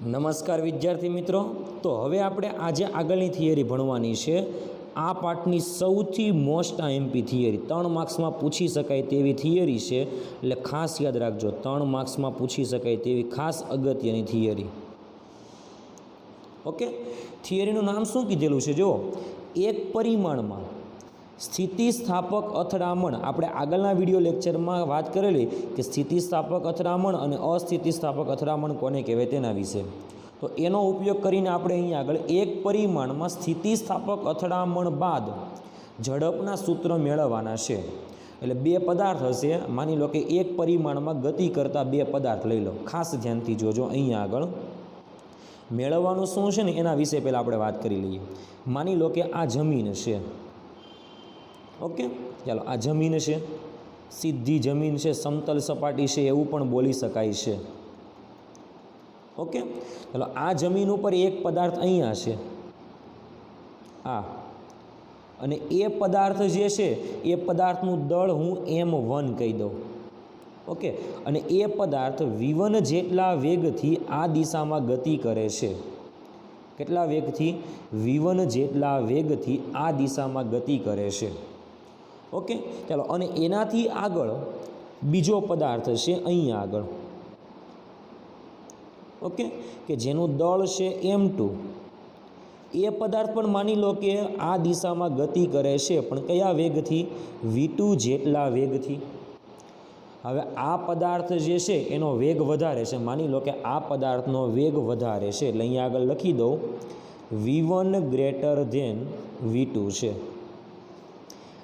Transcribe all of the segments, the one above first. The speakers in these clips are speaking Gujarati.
નમસ્કાર વિદ્યાર્થી મિત્રો। તો હવે આપણે આજે આગળની થિયરી ભણવાની છે। આ પાઠની સૌથી મોસ્ટ આઈએમપી થિયરી 3 માર્ક્સમાં પૂછી શકાય તેવી થિયરી છે, એટલે ખાસ યાદ રાખજો। 3 માર્ક્સમાં પૂછી શકાય તેવી ખાસ અગત્યની થિયરી। ઓકે, થિયરીનું નામ શું કીધેલું છે? જો એક પરિમાણમાં સ્થિતિસ્થાપક અથડામણ, આપણે આગળના વિડીયો લેક્ચરમાં વાત કરેલી કે સ્થિતિસ્થાપક અથડામણ અને અસ્થિતિસ્થાપક અથડામણ કોને કહેવાય તેના વિશે। તો એનો ઉપયોગ કરીને આપણે અહીં આગળ એક પરિમાણમાં સ્થિતિસ્થાપક અથડામણ બાદ ઝડપના સૂત્ર મેળવવાના છે। એટલે બે પદાર્થ હશે, માની લો કે એક પરિમાણમાં ગતિ કરતા બે પદાર્થ લઈ લો, ખાસ ધ્યાનથી જોજો। અહીંયા આગળ મેળવવાનું શું છે ને એના વિશે પહેલાં આપણે વાત કરી લઈએ। માની લો કે આ જમીન છે। ઓકે, ચાલો આ જમીન છે, સીધી જમીન છે, સમતલ સપાટી છે એવું પણ બોલી શકાય છે। ઓકે, ચાલો આ જમીન ઉપર એક પદાર્થ અહીંયા છે આ, અને એ પદાર્થ જે છે એ પદાર્થનું દળ હું m1 કહી દઉં। ઓકે, અને એ પદાર્થ v1 જેટલા વેગથી આ દિશામાં ગતિ કરે છે। કેટલા વેગથી? v1 જેટલા વેગથી આ દિશામાં ગતિ કરે છે। ઓકે, ચાલો અને એનાથી આગળ બીજો પદાર્થ છે અહીંયા આગળ, ઓકે, કે જેનું દળ છે m2। એ પદાર્થ પણ માની લો કે આ દિશામાં ગતિ કરે છે, પણ કયા વેગથી? v2 જેટલા વેગથી। હવે આ પદાર્થ જે છે એનો વેગ વધારે છે, માની લો કે આ પદાર્થનો વેગ વધારે છે, એટલે અહીંયા આગળ લખી દઉં v1 ગ્રેટર ધેન v2 છે।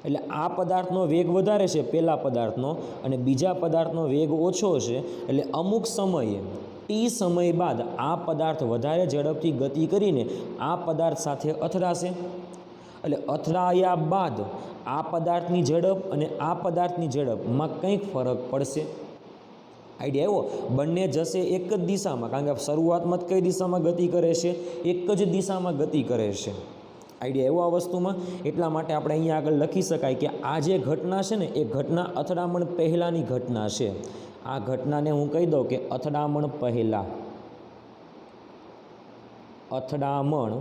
એટલે આ પદાર્થનો વેગ વધારે છે પહેલા પદાર્થનો, અને બીજા પદાર્થનો વેગ ઓછો છે, એટલે અમુક સમયે t સમય બાદ આ પદાર્થ વધારે ઝડપથી ગતિ કરીને આ પદાર્થ સાથે અથડાશે। એટલે અથડાયા બાદ આ પદાર્થની ઝડપ અને આ પદાર્થની ઝડપમાં કંઈક ફરક પડશે। આઈડિયા આવ્યો? બંને જશે એક જ દિશામાં, કારણ કે શરૂઆતમાં કઈ દિશામાં ગતિ કરે છે? એક જ દિશામાં ગતિ કરે છે। આઈડિયા એવો આ વસ્તુમાં, એટલા માટે આપણે અહીંયા આગળ લખી શકાય કે આ જે ઘટના છે ને એ ઘટના અથડામણ પહેલાંની ઘટના છે। આ ઘટનાને હું કહી દઉં કે અથડામણ પહેલાં, અથડામણ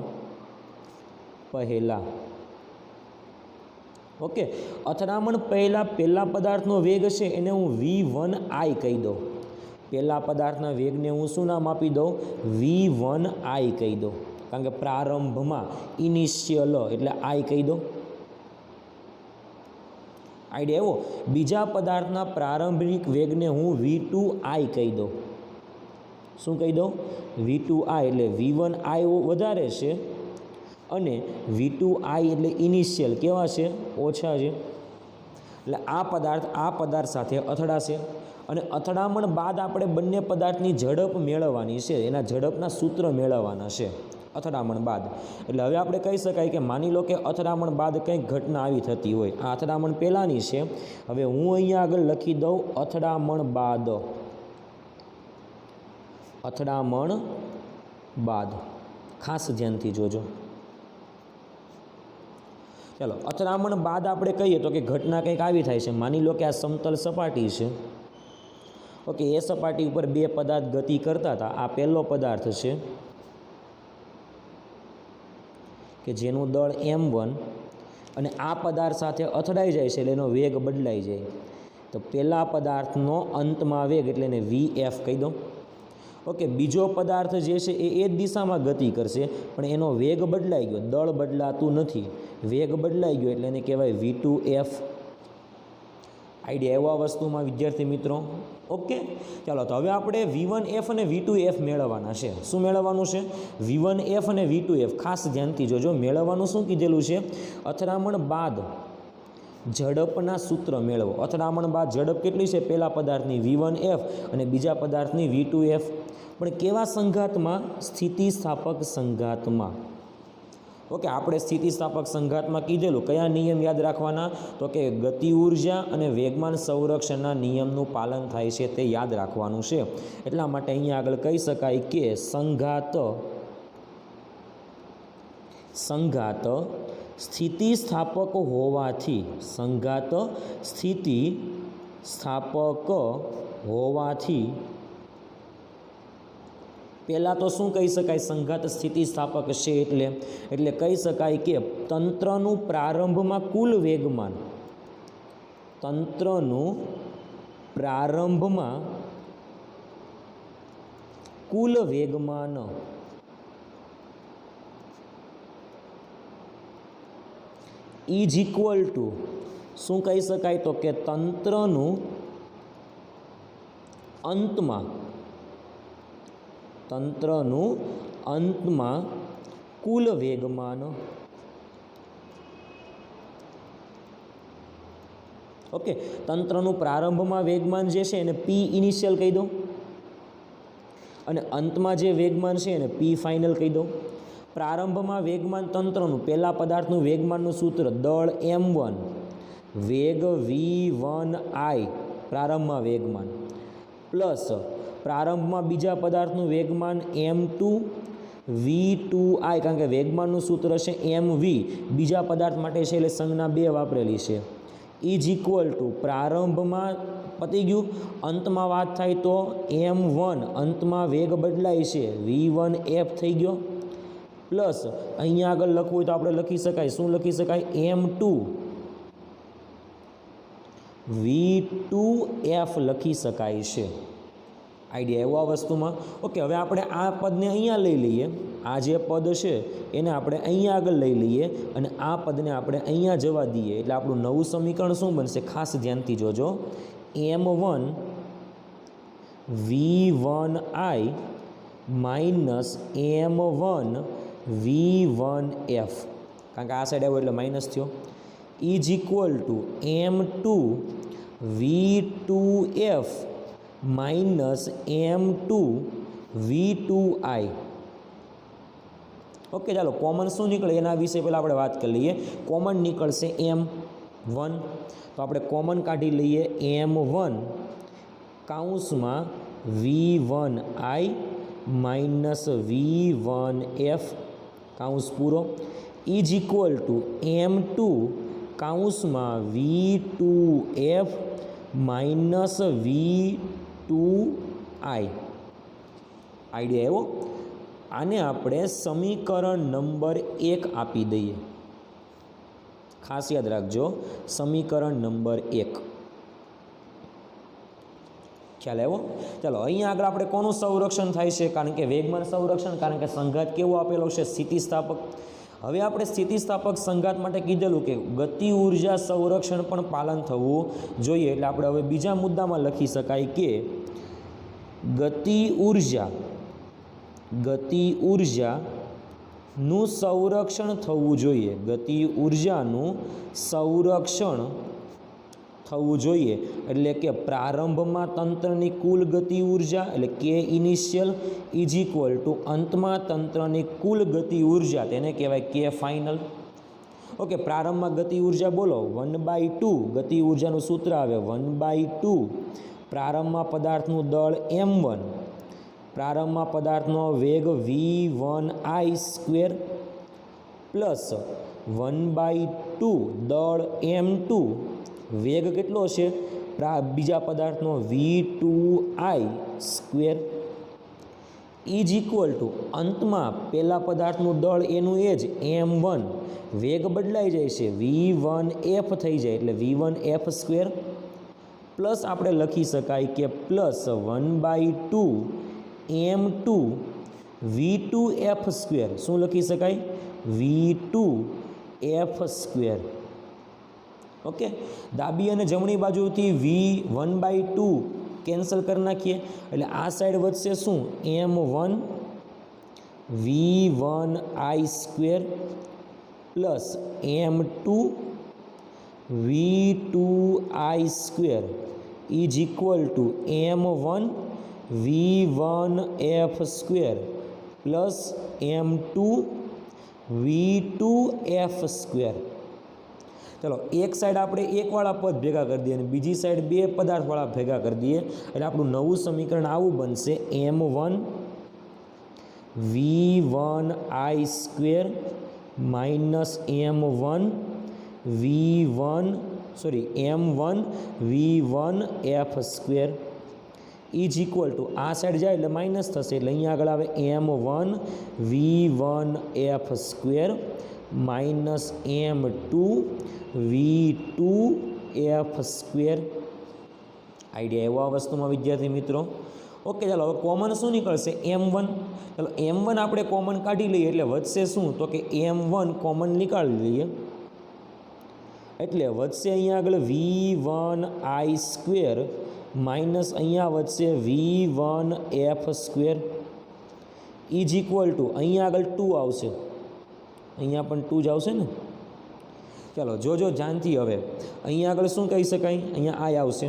પહેલાં। ઓકે, અથડામણ પહેલા પદાર્થનો વેગ છે એને હું v1i કહી દઉં। પહેલા પદાર્થના વેગને હું શું નામ આપી દઉં? v1i કહી દઉં, કારણ કે પ્રારંભમાં ઇનિશિયલ એટલે આઈ કહી દો। આઈડિયા એવો? બીજા પદાર્થના પ્રારંભિક વેગને હું v2i કહી દઉં। શું કહી દઉં? v2i, એટલે v1i વધારે છે અને v2i એટલે ઇનિશિયલ કેવા છે? ઓછા છે। એટલે આ પદાર્થ સાથે અથડાશે, અને અથડામણ બાદ આપણે બંને પદાર્થની ઝડપ મેળવવાની છે, એના ઝડપના સૂત્ર મેળવવાના છે અથડામણ બાદ। એટલે હવે આપણે કહી શકાય કે માની લો કે અથડામણ બાદ કંઈક ઘટના આવી થતી હોય, આ અથડામણ પહેલાંની છે। હવે હું અહીંયા આગળ લખી દઉં અથડામણ બાદ, અથડામણ બાદ, ખાસ ધ્યાનથી જોજો। ચાલો, અથડામણ બાદ આપણે કહીએ તો કે ઘટના કંઈક આવી થાય છે। માની લો કે આ સમતલ સપાટી છે, ઓકે, એ સપાટી ઉપર બે પદાર્થ ગતિ કરતા હતા। આ પહેલો પદાર્થ છે કે જેનું દળ m1, અને આ પદાર્થ સાથે અથડાઈ જાય છે એટલે એનો વેગ બદલાઈ જાય। તો પહેલા પદાર્થનો અંતમાં વેગ એટલે એને vf કહી દો। ઓકે, બીજો પદાર્થ જે છે એ જ દિશામાં ગતિ કરશે, પણ એનો વેગ બદલાઈ ગયો, દળ બદલાતું નથી, વેગ બદલાઈ ગયો એટલે એને કહેવાય v2f। આઈડિયા એવા વસ્તુમાં વિદ્યાર્થી મિત્રો? ઓકે, ચાલો તો હવે આપણે v1f અને v2f મેળવવાના છે। શું મેળવવાનું છે? v1f અને v2f, ખાસ ધ્યાનથી જોજો। મેળવવાનું શું કીધેલું છે? અથડામણ બાદ ઝડપના સૂત્ર મેળવો। અથડામણ બાદ ઝડપ કેટલી છે પહેલા પદાર્થની? v1f અને બીજા પદાર્થની v2f, પણ કેવા સંઘાતમાં? સ્થિતિસ્થાપક સંઘાતમાં। ઓકે, આપણે સ્થિતિસ્થાપક સંઘાતમાં કીધેલું કયા નિયમ યાદ રાખવાના? તો કે ગતિ ઉર્જા અને વેગમાન સંરક્ષણના નિયમનું પાલન થાય છે તે યાદ રાખવાનું છે। એટલા માટે અહીંયા આગળ કહી શકાય કે સંઘાત સ્થિતિસ્થાપક હોવાથી, સંઘાત સ્થિતિસ્થાપક હોવાથી પહેલાં તો શું કહી શકાય, સંઘાત સ્થિતિસ્થાપક છે એટલે કહી શકાય કે તંત્રનું પ્રારંભમાં કુલ વેગમાન, તંત્રનું પ્રારંભમાં કુલ વેગમાન ઇઝ ઇક્વલ ટુ શું કહી શકાય, તો કે તંત્રનું અંતમાં કુલ વેગમાન. ઓકે, તંત્રનું પ્રારંભમાં વેગમાન જે છે એને પી ઇનિશિયલ કહી દો અને અંતમાં જે વેગમાન છે એને પી ફાઇનલ કહી દો. પ્રારંભમાં વેગમાન તંત્રનું પહેલા પદાર્થનું વેગમાનનું સૂત્ર દળ m1 વેગ v1i પ્રારંભમાં વેગમાન પ્લસ પ્રારંભમાં બીજા પદાર્થનું વેગમાન m2 v2i, કારણ કે વેગમાનનું સૂત્ર છે mv, બીજા પદાર્થ માટે છે એટલે સંજ્ઞા 2 વાપરેલી છે, ઇઝ ઇક્વલ ટુ પ્રારંભમાં પતી ગયું, અંતમાં વાત થાય તો m1 અંતમાં વેગ બદલાય છે v1f થઈ ગયો, પ્લસ અહીંયા આગળ લખવું હોય તો આપણે લખી શકાય, શું લખી શકાય, m2 v2f લખી શકાય છે. આઈડિયા એવો આ વસ્તુમાં. ઓકે, હવે આપણે આ પદને અહીંયા લઈ લઈએ, આ જે પદ છે એને આપણે અહીંયા આગળ લઈ લઈએ અને આ પદને આપણે અહીંયા જવા દઈએ એટલે આપણું નવું સમીકરણ શું બનશે, ખાસ ધ્યાનથી જોજો, m1 v1i minus m1 v1f, કારણ કે આ સાઈડ આવ્યો એટલે માઇનસ થયો, is equal two m2 v2f minus m2 v2i. Okay, ચાલો કોમન શું નીકળે એના વિશે પહેલાં આપણે વાત કરી લઈએ. કોમન નીકળશે m1, તો આપણે કોમન કાઢી લઈએ m1 કાઉન્સમાં v1i માઇનસ v1f કાઉન્સ પૂરો is equal two m2 કાઉન્સમાં v2f minus v2i. Idea એવો. આને આપણે સમીકરણ નંબર 1 આપી દઈએ, ખાસ યાદ રાખજો, સમીકરણ નંબર 1. ખ્યાલ આવ્યો? ચાલો અહીંયા આગળ આપણે કોનું સંરક્ષણ થાય છે, કારણ કે વેગમાન સંરક્ષણ, કારણ કે સંઘાત કેવો આપેલો છે, સ્થિતિસ્થાપક. હવે આપણે સ્થિતિસ્થાપક સંઘાત માટે કીધેલું કે ગતિ ઉર્જા સંરક્ષણ પણ પાલન થવું જોઈએ, એટલે આપણે હવે બીજા મુદ્દામાં લખી શકાય કે ગતિ ઉર્જાનું સંરક્ષણ થવું જોઈએ, ગતિ ઉર્જાનું સંરક્ષણ થવું જોઈએ, એટલે કે પ્રારંભમાં તંત્રની કુલ ગતિ ઉર્જા એટલે કે ઇનિશિયલ ઇઝ ઇક્વલ ટુ અંતમાં તંત્રની કુલ ગતિ ઉર્જા, તેને કહેવાય કે ફાઇનલ. ઓકે, પ્રારંભમાં ગતિ ઉર્જા બોલો 1/2, ગતિ ઉર્જાનું સૂત્ર આવે 1/2 પ્રારંભમાં પદાર્થનું દળ m1, પ્રારંભમાં પદાર્થનો વેગ v1i² પ્લસ 1/2 દળ m2, વેગ કેટલો છે બીજા પદાર્થનો v2i² ઇઝ ઇક્વલ ટુ અંતમાં પહેલા પદાર્થનું દળ એનું એ જ m1, વેગ બદલાઈ જાય છે v1f થઈ જાય એટલે v1f² પ્લસ આપણે લખી શકાય કે પ્લસ 1/2 m2 v2f², શું લખી શકાય, v2f². ઓકે, ડાબી અને જમણી બાજુથી v1/2 કેન્સલ કરી નાખીએ એટલે આ સાઈડ વધશે શું, m1 v1i² plus m2 v2i² is equal two m1 v1f² plus m2 v2f². ચલો એક સાઈડ આપણે એકવાળા પદ ભેગા કરી દઈએ અને બીજી સાઈડ બે પદાર્થવાળા ભેગા કરી દઈએ એટલે આપણું નવું સમીકરણ આવું બનશે m1 v1i² minus m1 v1f² is equal two આ સાઈડ જાય એટલે માઇનસ થશે એટલે અહીંયા આગળ આવે m1 v1 f square minus m2 v2 f square. Idea એવો આ વસ્તુમાં વિદ્યાર્થી મિત્રો. ઓકે, ચાલો હવે કોમન શું નીકળશે? m1. ચાલો m1 આપણે કોમન કાઢી લઈએ એટલે વધશે શું? તો કે m1 કોમન નીકાળી લઈએ એટલે વધશે અહીંયા આગળ v1i સ્ક્વેર માઇનસ અહીંયા વધશે v1f square is equal two અહીંયા આગળ 2 આવશે, અહીંયા પણ 2 જ આવશે ને. ચાલો જોજો ધ્યાનથી. હવે અહીંયા આગળ શું કહી શકાય? અહીંયા આઈ આવશે,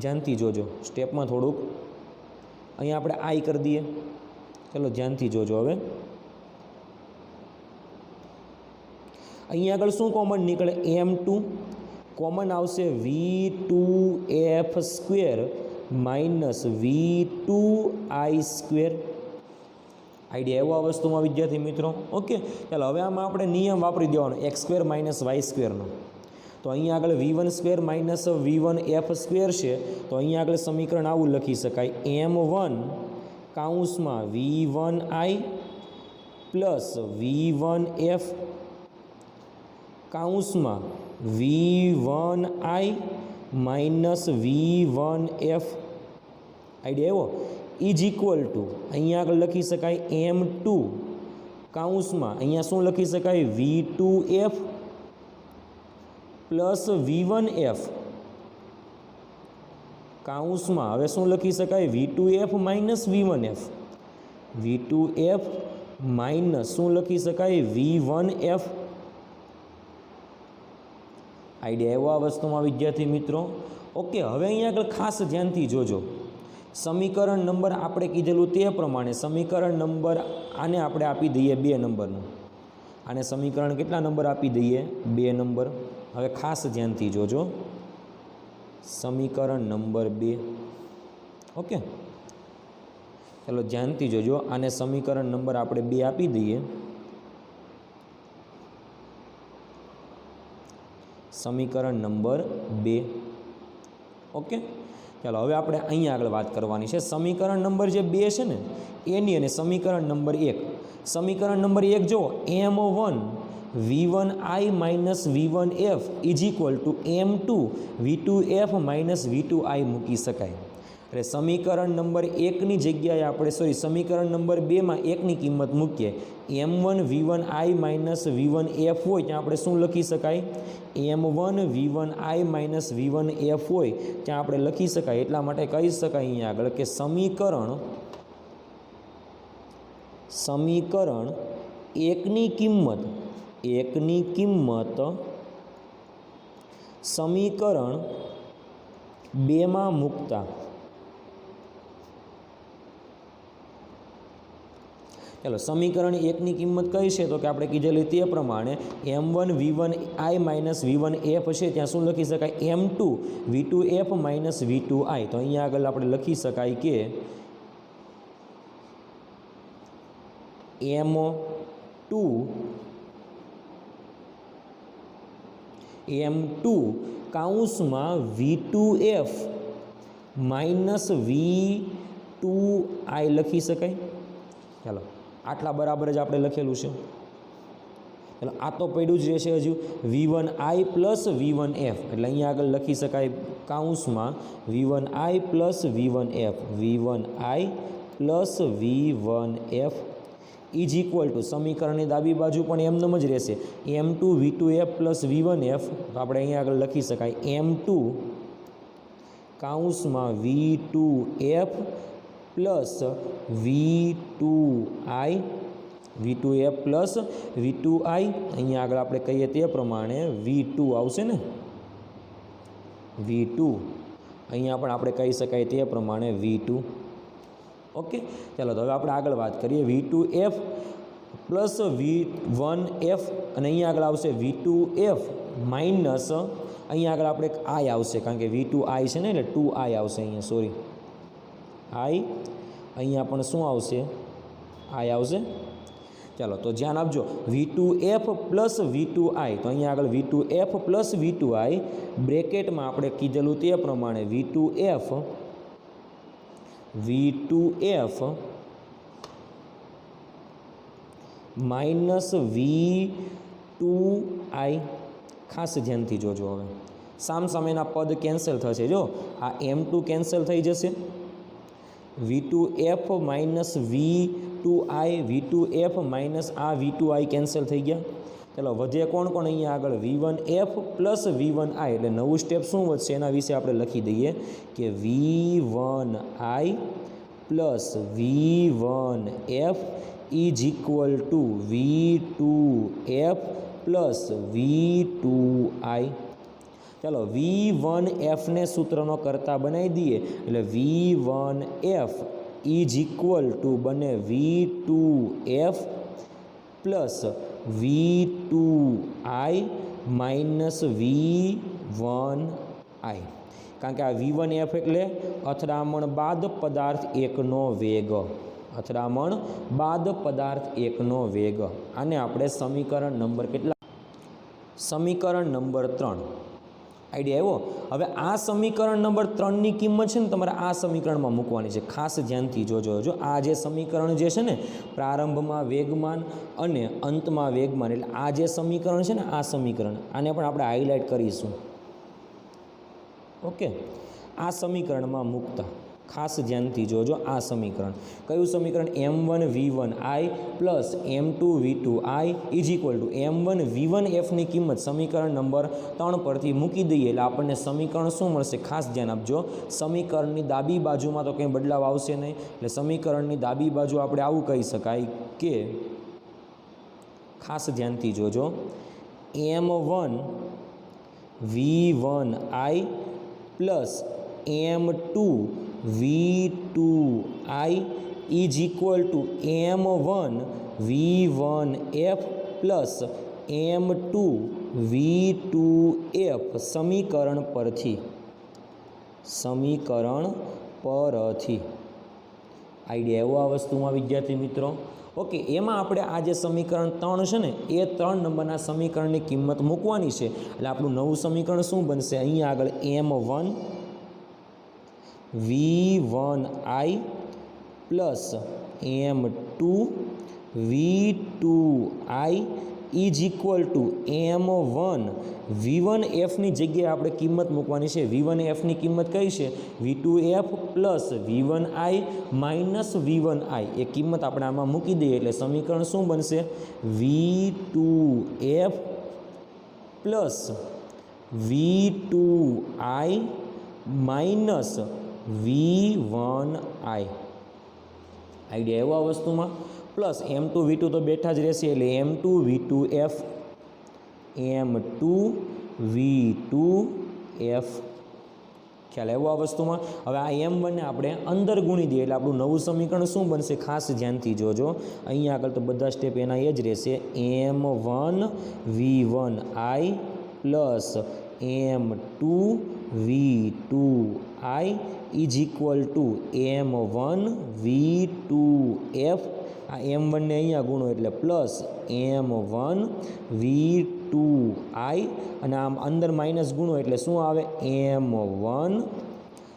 ધ્યાનથી જોજો. સ્ટેપમાં થોડુંક અહીંયા આપણે આઈ કરી દઈએ. ચાલો ધ્યાનથી જોજો. હવે અહીંયા આગળ શું કોમન નીકળે? m2 કોમન આવશે v2f square minus v2i square. Idea એવો આ વસ્તુમાં વિદ્યાર્થી મિત્રો. ઓકે, ચાલો હવે આમાં આપણે નિયમ વાપરી દેવાનો x સ્ક્વેર માઇનસ વાય સ્ક્વેરનો. તો અહીંયા આગળ v1 square minus v1f square છે, તો અહીંયા આગળ સમીકરણ આવું લખી શકાય m1 કાઉન્સમાં v1i plus v1f કાઉન્સમાં v1i minus v1f. Idea એવો ઇઝ ઇક્વલ ટુ અહીંયા આગળ લખી શકાય m2 કાઉન્સમાં અહીંયા શું લખી શકાય? v2f પ્લસ v1f કાઉન્સમાં હવે શું લખી શકાય? v2f minus v1f. v2f minus શું લખી શકાય? v1f. આઈડિયા એવો આ વસ્તુમાં વિદ્યાર્થી મિત્રો. ઓકે, હવે અહીંયા આગળ ખાસ ધ્યાનથી જોજો. સમીકરણ નંબર આપણે કીધેલું તે પ્રમાણે સમીકરણ નંબર આને આપણે આપી દઈએ 2 નંબરનું. આને સમીકરણ કેટલા નંબર આપી દઈએ? 2 નંબર. હવે ખાસ ધ્યાનથી જોજો. સમીકરણ નંબર 2. ઓકે, ચાલો ધ્યાનથી જોજો. આને સમીકરણ નંબર આપણે 2 આપી દઈએ. સમીકરણ નંબર 2. ઓકે, ચાલો હવે આપણે અહીંયા આગળ વાત કરવાની છે. સમીકરણ નંબર જે 2 છે ને એની અને સમીકરણ નંબર 1. સમીકરણ નંબર 1 જો m1 v1i minus v1f is equal two m2 v2f minus v2i મૂકી શકાય. એટલે સમીકરણ નંબર 1ની જગ્યાએ આપણે સમીકરણ નંબર 2માં 1ની કિંમત મૂકીએ. m1 v1i માઇનસ v1f હોય ત્યાં આપણે શું લખી શકાય? m1 v1i માઇનસ v1f હોય ત્યાં આપણે લખી શકાય. એટલા માટે કહી શકાય અહીંયા આગળ કે સમીકરણ 1ની કિંમત સમીકરણ 2માં મૂકતા. ચાલો સમીકરણ 1ની કિંમત કઈ છે? તો કે આપણે કીધેલી તે પ્રમાણે m1 v1i માઇનસ v1f છે ત્યાં શું લખી શકાય? m2 v2f minus v2i. તો અહીંયા આગળ આપણે લખી શકાય કે m2 કાઉન્સમાં v2f માઇનસ v2i લખી શકાય. ચાલો આટલા બરાબર જ આપણે લખેલું છે. ચાલો આ તો પડ્યું જ રહેશે હજુ v1i પ્લસ v1f. એટલે અહીંયા આગળ લખી શકાય કાઉન્સમાં v1i plus v1f v1i plus v1f is equal two સમીકરણની ડાબી બાજુ પણ એમનેમ જ રહેશે m2 v2f પ્લસ v1f. તો આપણે અહીંયા આગળ લખી શકાય m2 કાઉન્સમાં v2f plus v2f plus v2i. અહીંયા આગળ આપણે કહીએ તે પ્રમાણે v2 આવશે ને v2. અહીંયા પણ આપણે કહી શકાય તે પ્રમાણે v2. ઓકે, ચાલો તો હવે આપણે આગળ વાત કરીએ. v2f પ્લસ v1f અને અહીંયા આગળ આવશે v2f માઇનસ અહીંયા આગળ આપણે i આવશે કારણ કે v2i છે ને એટલે 2i આવશે અહીંયા. સોરી i અહીંયા પણ શું આવશે? i આવશે. ચાલો તો ધ્યાન આપજો. v2f plus v2i. તો અહીંયા આગળ v2f પ્લસ v2i બ્રેકેટમાં આપણે કીધેલું તે પ્રમાણે v2f V2F માઇનસ V2I. ખાસ ધ્યાનથી જોજો. હવે સામસામેના પદ કેન્સલ થશે. જો આ M2 કેન્સલ થઈ જશે, V2F minus V2I, V2F minus આ V2I કેન્સલ થઈ ગયા. ચાલો વધે કોણ કોણ અહીંયા આગળ? V1F plus V1I. એટલે નવું સ્ટેપ શું વધશે એના વિશે આપણે લખી દઈએ કે V1I plus V1F is equal two V2F plus V2I. ચાલો V1Fને સૂત્રનો કરતા બનાવી દઈએ એટલે V1F ઇઝ ઇક્વલ ટુ બને V2F plus V2I minus V1I. કારણ કે આ V1F એટલે અથડામણ બાદ પદાર્થ એકનો વેગ. અથડામણ બાદ પદાર્થ એકનો વેગ. આને આપણે સમીકરણ નંબર કેટલા? સમીકરણ નંબર 3. આઈડિયા આવ્યો? હવે આ સમીકરણ નંબર 3ની કિંમત છે ને તમારે આ સમીકરણમાં મૂકવાની છે. ખાસ ધ્યાનથી જોજો. જો આ જે સમીકરણ જે છે ને પ્રારંભમાં વેગમાન અને અંતમાં વેગમાન, એટલે આ જે સમીકરણ છે ને આ સમીકરણ, આને પણ આપણે હાઇલાઇટ કરીશું. ઓકે, આ સમીકરણમાં મૂકતા ખાસ ધ્યાનથી જોજો. આ સમીકરણ કયું સમીકરણ? M1V1I plus M2V2I is equal to M1V1Fની કિંમત સમીકરણ નંબર 3 પરથી મૂકી દઈએ એટલે આપણને સમીકરણ શું મળશે? ખાસ ધ્યાન આપજો. સમીકરણની ડાબી બાજુમાં તો કંઈ બદલાવ આવશે નહીં. એટલે સમીકરણની ડાબી બાજુ આપણે આવું કહી શકાય કે, ખાસ ધ્યાનથી જોજો, M1V1I plus M2V2I is equal two M1V1F plus M2V2F સમીકરણ પરથી. આઈડિયા એવો આ વસ્તુમાં વિદ્યાર્થી મિત્રો? ઓકે, એમાં આપણે આ જે સમીકરણ 3 છે ને એ 3 નંબરના સમીકરણની કિંમત મૂકવાની છે. એટલે આપણું નવું સમીકરણ શું બનશે? અહીંયા આગળ M1V1I plus M2V2I is equal to M1V1Fની જગ્યાએ આપણે કિંમત મૂકવાની છે. V1Fની કિંમત કઈ છે? V2F plus V1I minus V1I. એ કિંમત આપણે આમાં મૂકી દઈએ એટલે સમીકરણ શું બનશે? V2F plus V2I minus V1I. Idea એવો આ વસ્તુમાં? પ્લસ M2V2 તો બેઠા જ રહેશે એટલે M2V2F. M2V2F. ખ્યાલ આવ્યો આ વસ્તુમાં? હવે આ M1ને આપણે અંદર ગુણી દઈએ એટલે આપણું નવું સમીકરણ શું બનશે? ખાસ ધ્યાનથી જોજો. અહીંયા આગળ તો બધા સ્ટેપ એના એ જ રહેશે. M1V1I plus M2V2I is equal two M1V2F. આ M1ને અહીંયા ગુણો એટલે પ્લસ M1V2I અને આમ અંદર માઇનસ ગુણો એટલે શું આવે? M1.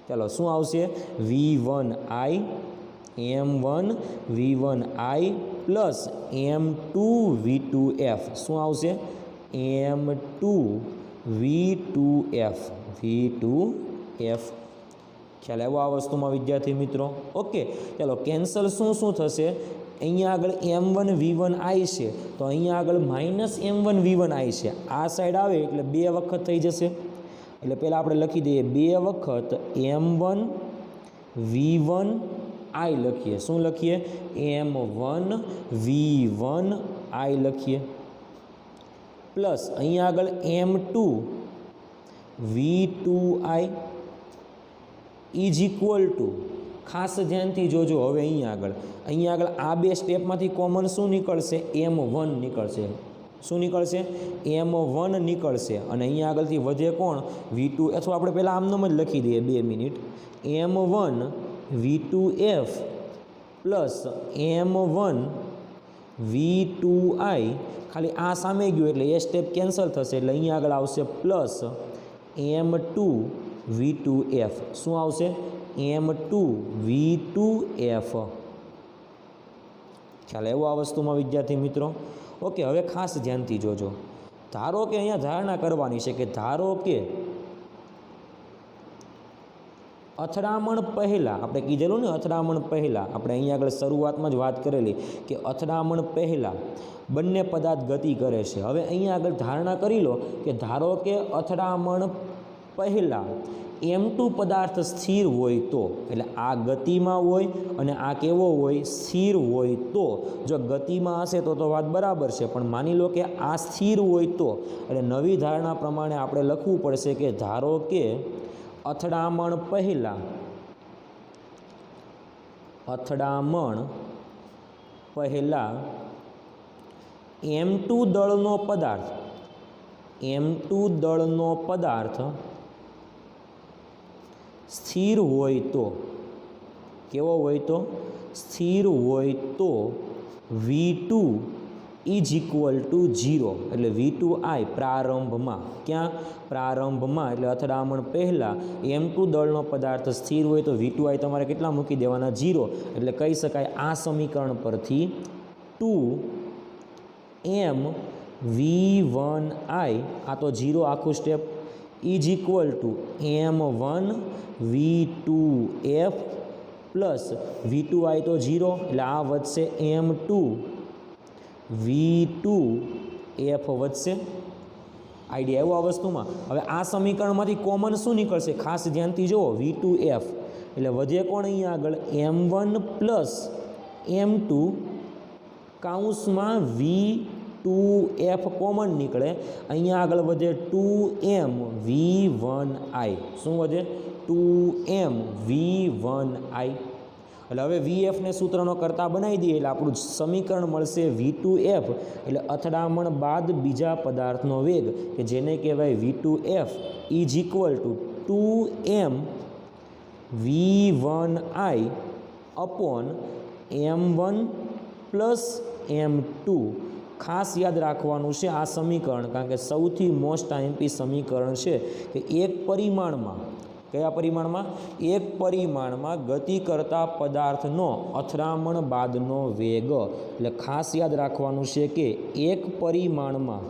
ચાલો શું આવશે? V1I. M1V1I plus M2V2F. શું આવશે? M2V2F. V2F. ખ્યાલ આવ્યો આ વસ્તુમાં વિદ્યાર્થી મિત્રો? ઓકે, ચાલો કેન્સલ શું થશે? અહીંયા આગળ M1V1I છે તો અહીંયા આગળ માઇનસ M1V1I છે. આ સાઈડ આવે એટલે 2 વખત થઈ જશે. એટલે પહેલાં આપણે લખી દઈએ 2 વખત M1V1I લખીએ. શું લખીએ? M1V1I લખીએ. પ્લસ અહીંયા આગળ M2V2I ઇઝ ઇક્વલ ટુ, ખાસ ધ્યાનથી જોજો. હવે અહીંયા આગળ આ 2 સ્ટેપમાંથી કોમન શું નીકળશે? M1 નીકળશે. શું નીકળશે? M1 નીકળશે. અને અહીંયા આગળથી વધે કોણ? V2. અથવા આપણે પહેલાં આમનામ જ લખી દઈએ 2 મિનિટ. M1V2F plus M1V2I. ખાલી આ સામે ગયું એટલે એ સ્ટેપ કેન્સલ થશે એટલે અહીંયા આગળ આવશે પ્લસ M2V2F. શું આવશે? M2V2F। ખ્યાલ આવ્યો આ વસ્તુમાં વિદ્યાર્થી મિત્રો? ઓકે, હવે ખાસ ધ્યાનથી જોજો। ધારો કે અહીંયા ધારણા કરવાની છે કે ધારો કે અથડામણ પહેલાં, આપણે કીધેલું ને અથડામણ પહેલાં, આપણે અહીંયા આગળ શરૂઆતમાં જ વાત કરેલી કે અથડામણ પહેલાં બંને પદાર્થ ગતિ કરે છે। હવે અહીંયા આગળ ધારણા કરી લો કે ધારો કે અથડામણ પહેલાં M2 પદાર્થ સ્થિર હોય તો, એટલે આ ગતિમાં હોય અને આ કેવો હોય? સ્થિર હોય તો। જો ગતિમાં હશે તો વાત બરાબર છે, પણ માની લો કે આ સ્થિર હોય તો, એટલે નવી ધારણા પ્રમાણે આપણે લખવું પડશે કે ધારો કે અથડામણ પહેલાં M2 દળનો પદાર્થ સ્થિર હોય તો, કેવો હોય તો? સ્થિર હોય તો V2 = 0, એટલે V2I પ્રારંભમાં, ક્યાં? પ્રારંભમાં, એટલે અથડામણ પહેલાં M2 દળનો પદાર્થ સ્થિર હોય તો V2I તમારે કેટલા મૂકી દેવાના? 0, એટલે કહી શકાય આ સમીકરણ પરથી 2mV1I, આ તો 0 આખું સ્ટેપ, = M1V2F પ્લસ V2I તો 0, એટલે આ વધશે M2V2F વધશે। આઈડિયા આવ્યો આ વસ્તુમાં? હવે આ સમીકરણમાંથી કોમન શું નીકળશે? ખાસ ધ્યાનથી જુઓ, V2F એટલે વધે કોણ અહીંયા આગળ? M1 પ્લસ M2 કૌંસમાં V2F કોમન નીકળે, અહીંયા આગળ વધે 2mV1I। શું વધે? 2mV1I। એટલે હવે VFને સૂત્રનો કરતા બનાવી દઈએ એટલે આપણું સમીકરણ મળશે V2F, એટલે અથડામણ બાદ બીજા પદાર્થનો વેગ કે જેને કહેવાય V2F = 2mV1I upon M1 plus M2। ખાસ યાદ રાખવાનું છે આ સમીકરણ, કારણ કે સૌથી મોસ્ટ આઈએમપી સમીકરણ છે કે એક પરિમાણમાં, કયા પરિમાણમાં? એક પરિમાણમાં ગતિ કરતા પદાર્થનો અથડામણ બાદનો વેગ। એટલે ખાસ યાદ રાખવાનું છે કે એક પરિમાણમાં,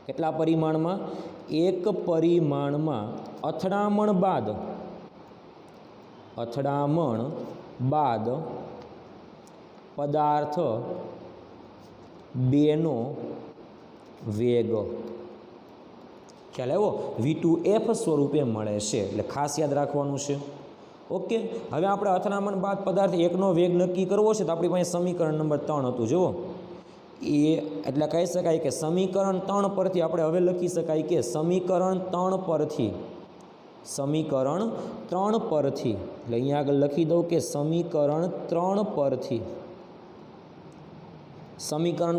કેટલા પરિમાણમાં? એક પરિમાણમાં અથડામણ બાદ પદાર્થ બેનો વેગ। ખ્યાલ આવ્યો? V2F સ્વરૂપે મળે છે, એટલે ખાસ યાદ રાખવાનું છે। ઓકે, હવે આપણે અથડામણ બાદ પદાર્થ એકનો વેગ નક્કી કરવો છે તો આપણી પાસે સમીકરણ નંબર 3 હતું, જુઓ એ, એટલે કહી શકાય કે સમીકરણ 3 પરથી આપણે હવે લખી શકાય કે સમીકરણ 3 પરથી, એટલે અહીંયા આગળ લખી દઉં કે સમીકરણ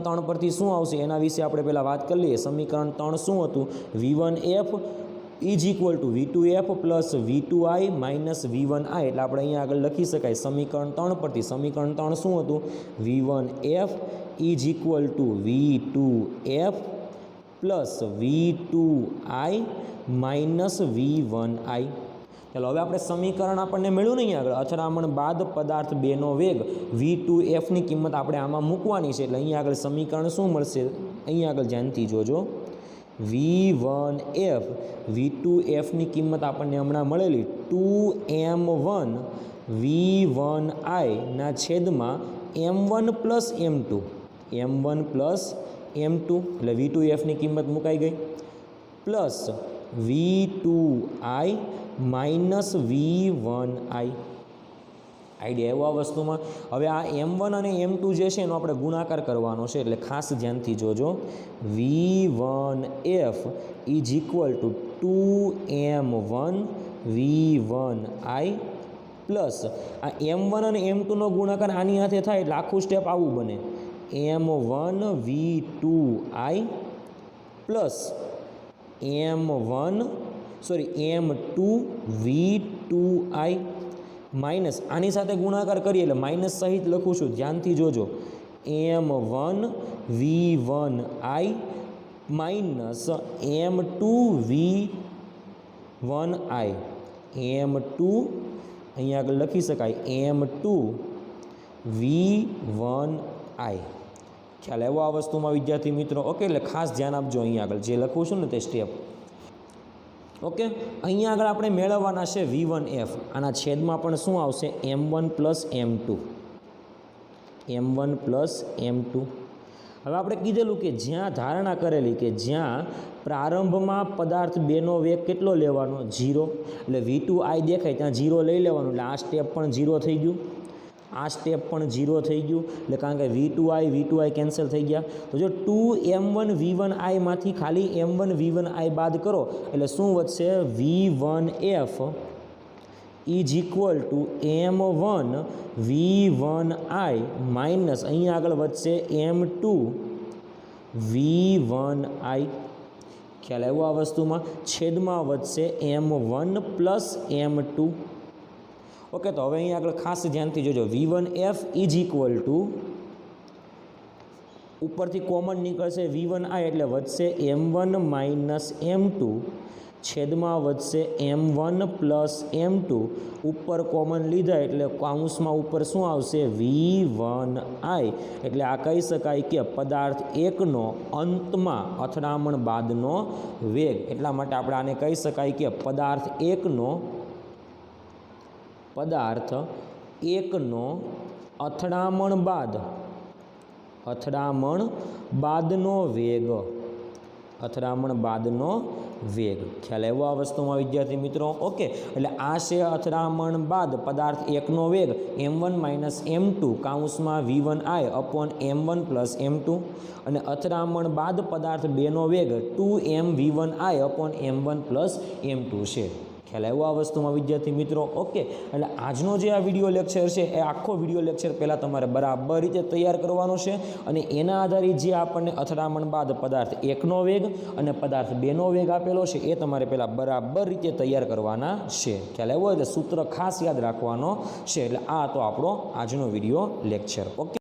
3 પરથી શું આવશે એના વિશે આપણે પહેલાં વાત કરી લઈએ। સમીકરણ 3 શું હતું? V1F = V2F plus V2I minus V1I, એટલે આપણે અહીંયા આગળ લખી શકાય સમીકરણ 3 પરથી, સમીકરણ 3 શું હતું? V1F = V2F plus V2I minus V1I। ચાલો હવે આપણે સમીકરણ આપણને મળ્યું નહીં આગળ, અથડામણ બાદ પદાર્થ બેનો વેગ V2Fની કિંમત આપણે આમાં મૂકવાની છે, એટલે અહીંયા આગળ સમીકરણ શું મળશે? અહીંયા આગળ ધ્યાનથી જોજો, V1F V2Fની કિંમત આપણને હમણાં મળેલી 2m1V1I ના છેદમાં M1 પ્લસ M2, એટલે V2Fની કિંમત મુકાઈ ગઈ, plus V2I minus V1I। Idea આવ્યો આ વસ્તુમાં? હવે આ M1 અને M2 જે છે એનો આપણે ગુણાકાર કરવાનો છે, એટલે ખાસ ધ્યાનથી જોજો, V1F = 2m1V1I પ્લસ આ M1 અને M2નો ગુણાકાર આની સાથે થાય એટલે આખું સ્ટેપ આવું બને, M1V2I પ્લસ M2V2I માઇનસ આની સાથે ગુણાકાર કરીએ એટલે માઇનસ સહિત લખું છું, ધ્યાનથી જોજો, M1V1I માઇનસ M2V1I m2 અહીંયા આગળ લખી શકાય m2 v1i। ખ્યાલ આવ્યો આ વસ્તુમાં વિદ્યાર્થી મિત્રો? ઓકે, એટલે ખાસ ધ્યાન આપજો અહીંયા આગળ જે લખું છું ને તે સ્ટેપ। ઓકે, અહીંયા આગળ આપણે મેળવવાના છે v1f, આના છેદમાં પણ શું આવશે m1 plus m2, m1 plus m2। હવે આપણે કીધેલું કે જ્યાં ધારણા કરેલી કે જ્યાં પ્રારંભમાં પદાર્થ બેનો વેગ કેટલો લેવાનો 0, એટલે v2i દેખાય ત્યાં 0 લઈ લેવાનું, એટલે આ સ્ટેપ પણ 0 થઈ ગયું, આ સ્ટેપ પણ 0 થઈ ગયું, એટલે કારણ કે v2i કેન્સલ થઈ ગયા। તો જો 2m1 v1i માંથી ખાલી m1 v1i બાદ કરો એટલે શું વધશે v1f is equal two m1 v1i minus અહીંયા આગળ વધશે m2 v1i। ખ્યાલ આવ્યો આ વસ્તુમાં? છેદમાં વધશે m1 પ્લસ m2। ઓકે, તો હવે અહીંયા આગળ ખાસ ધ્યાનથી જોજો, v1f ઇઝ ઇક્વલ ટુ ઉપરથી કોમન નીકળશે v1i એટલે વધશે m1 માઇનસ m2 છેદમાં વધશે m1 પ્લસ m2 ઉપર કોમન લીધા એટલે કાઉન્સમાં ઉપર શું આવશે v1i। એટલે આ કહી શકાય કે પદાર્થ એકનો અંતમાં અથડામણ બાદનો વેગ, એટલા માટે આપણે આને કહી શકાય કે પદાર્થ એકનો અથડામણ બાદનો વેગ। ખ્યાલ આવ્યો આ વસ્તુમાં વિદ્યાર્થી મિત્રો? ઓકે, એટલે આ છે અથડામણ બાદ પદાર્થ એકનો વેગ m1 minus m2 કાઉન્સમાં v1i upon m1 plus m2, અને અથડામણ બાદ પદાર્થ બેનો વેગ 2m v1i upon m1 plus m2 છે। ખ્યાલ આવ્યો આ વસ્તુમાં વિદ્યાર્થી મિત્રો? ઓકે, એટલે આજનો જે આ વિડીયો લેક્ચર છે એ આખો વિડીયો લેક્ચર પહેલાં તમારે બરાબર રીતે તૈયાર કરવાનો છે, અને એના આધારિત જે આપણને અથડામણ બાદ પદાર્થ એકનો વેગ અને પદાર્થ બેનો વેગ આપેલો છે એ તમારે પહેલાં બરાબર રીતે તૈયાર કરવાના છે। ખ્યાલ આવ્યો? એટલે સૂત્ર ખાસ યાદ રાખવાનો છે। એટલે આ તો આપણો આજનો વિડીયો લેક્ચર। ઓકે।